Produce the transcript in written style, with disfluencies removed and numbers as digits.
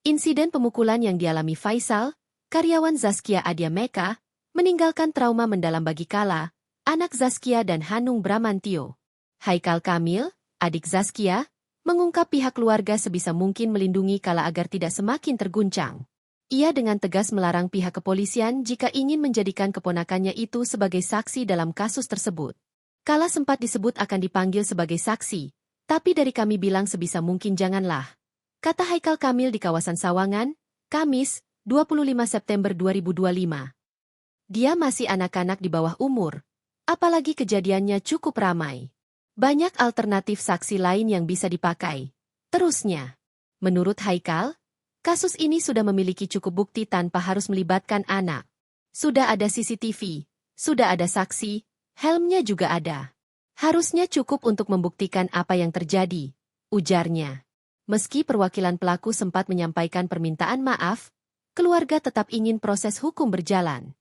Insiden pemukulan yang dialami Faisal, karyawan Zaskia Adia Meka, meninggalkan trauma mendalam bagi Kala, anak Zaskia dan Hanung Bramantio. Haikal Kamil, adik Zaskia, mengungkap pihak keluarga sebisa mungkin melindungi Kala agar tidak semakin terguncang. Ia dengan tegas melarang pihak kepolisian jika ingin menjadikan keponakannya itu sebagai saksi dalam kasus tersebut. Kala sempat disebut akan dipanggil sebagai saksi, tapi dari kami bilang sebisa mungkin janganlah, kata Haikal Kamil di kawasan Sawangan, Kamis, 25 September 2025. Dia masih anak-anak di bawah umur, apalagi kejadiannya cukup ramai. Banyak alternatif saksi lain yang bisa dipakai. Terusnya, menurut Haikal, kasus ini sudah memiliki cukup bukti tanpa harus melibatkan anak. Sudah ada CCTV, sudah ada saksi, helmnya juga ada. Harusnya cukup untuk membuktikan apa yang terjadi, ujarnya. Meski perwakilan pelaku sempat menyampaikan permintaan maaf, keluarga tetap ingin proses hukum berjalan.